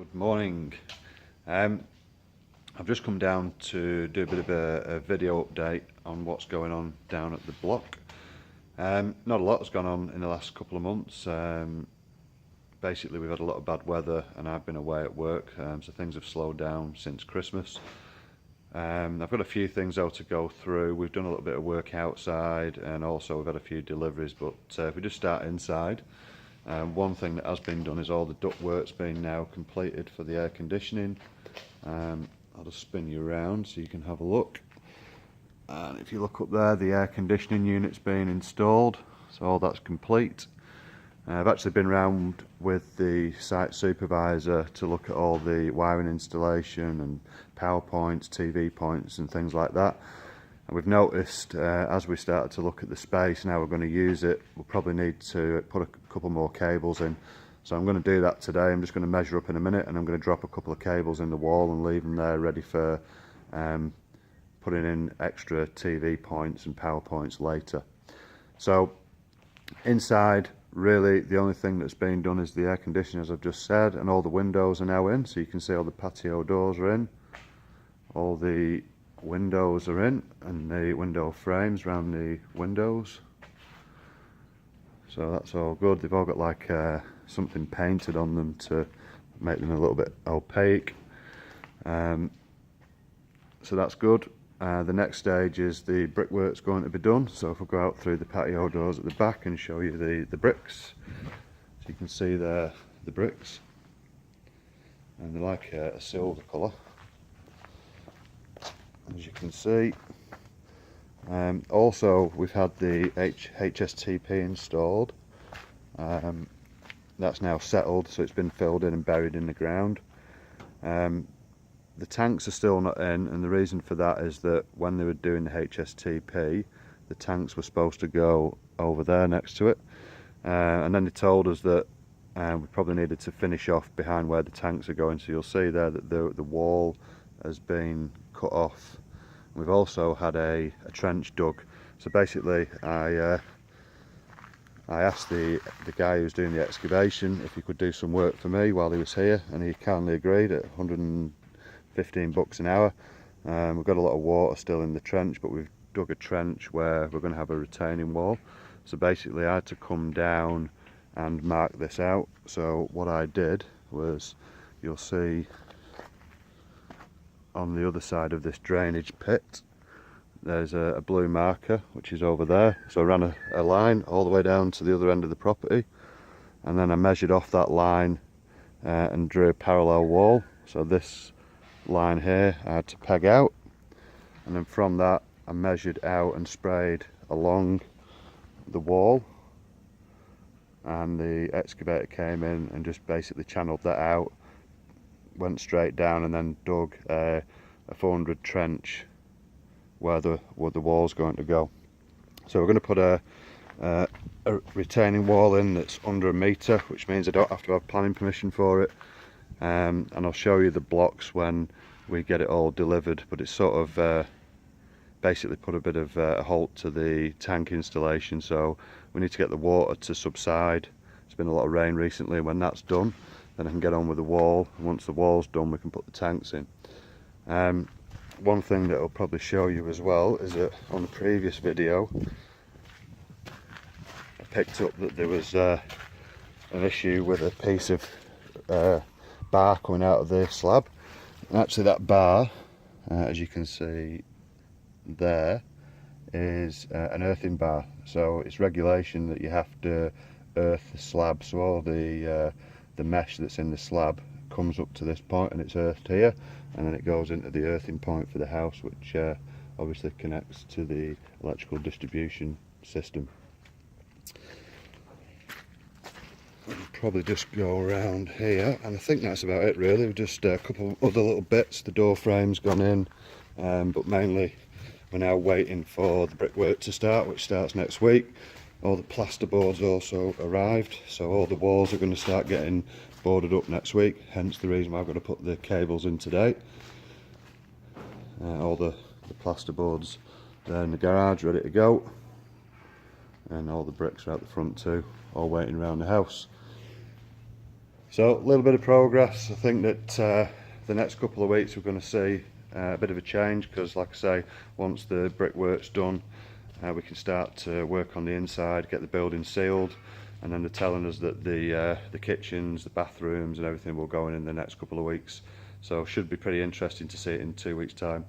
Good morning. I've just come down to do a bit of a video update on what's going on down at the block. Not a lot has gone on in the last couple of months. Basically we've had a lot of bad weather and I've been away at work, so things have slowed down since Christmas. I've got a few things though to go through. We've done a little bit of work outside and also we've had a few deliveries, but if we just start inside, one thing that has been done is all the ductwork's been now completed for the air conditioning. I'll just spin you around so you can have a look. And if you look up there, the air conditioning unit's been installed, so all that's complete. I've actually been round with the site supervisor to look at all the wiring installation and power points, TV points and things like that. And we've noticed as we started to look at the space and how we're going to use it, we'll probably need to put a couple more cables in. So I'm going to do that today. I'm just going to measure up in a minute and I'm going to drop a couple of cables in the wall and leave them there ready for putting in extra TV points and power points later. So inside, really the only thing that's been done is the air conditioning, as I've just said, and all the windows are now in, so you can see all the patio doors are in, all the windows are in, and the window frames around the windows, so that's all good. They've all got like something painted on them to make them a little bit opaque, so that's good. The next stage is the brickwork's going to be done, so if we go out through the patio doors at the back and show you the bricks, so you can see there the bricks, and they're like a silver colour, as you can see. Also we've had the HSTP installed. That's now settled, so it's been filled in and buried in the ground. The tanks are still not in, and the reason for that is that when they were doing the HSTP, the tanks were supposed to go over there next to it, and then they told us that we probably needed to finish off behind where the tanks are going, so you'll see there that the wall has been cut off. We've also had a trench dug, so basically I asked the guy who was doing the excavation if he could do some work for me while he was here, and he kindly agreed at $115 an hour. We've got a lot of water still in the trench, but we've dug a trench where we're going to have a retaining wall. So basically I had to come down and mark this out. So what I did was, you'll see on the other side of this drainage pit there's a blue marker which is over there, so I ran a line all the way down to the other end of the property, and then I measured off that line and drew a parallel wall. So this line here I had to peg out, and then from that I measured out and sprayed along the wall, and the excavator came in and just basically channeled that out, went straight down, and then dug a 400 trench where the wall's going to go. So we're going to put a retaining wall in that's under a metre, which means I don't have to have planning permission for it, and I'll show you the blocks when we get it all delivered. But it's sort of basically put a bit of a halt to the tank installation, so we need to get the water to subside. It's been a lot of rain recently. When that's done, then I can get on with the wall, and once the wall's done we can put the tanks in. One thing that I'll probably show you as well is that on the previous video I picked up that there was an issue with a piece of bar coming out of the slab, and actually that bar, as you can see there, is an earthing bar, so it's regulation that you have to earth the slab, so all the mesh that's in the slab comes up to this point and it's earthed here, and then it goes into the earthing point for the house, which obviously connects to the electrical distribution system. I'll probably just go around here, and I think that's about it really. Just a couple other little bits. The door frame's gone in, but mainly we're now waiting for the brickwork to start, which starts next week. All the plasterboards also arrived, so all the walls are going to start getting boarded up next week, hence the reason why I've got to put the cables in today. All the plasterboards there in the garage ready to go, and all the bricks are out the front too, all waiting around the house. So a little bit of progress. I think that the next couple of weeks we're going to see a bit of a change, because like I say, once the brickwork's done, we can start to work on the inside, get the building sealed, and then they're telling us that the kitchens, the bathrooms and everything will go in the next couple of weeks. So should be pretty interesting to see it in 2 weeks time.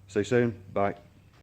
See you soon, bye.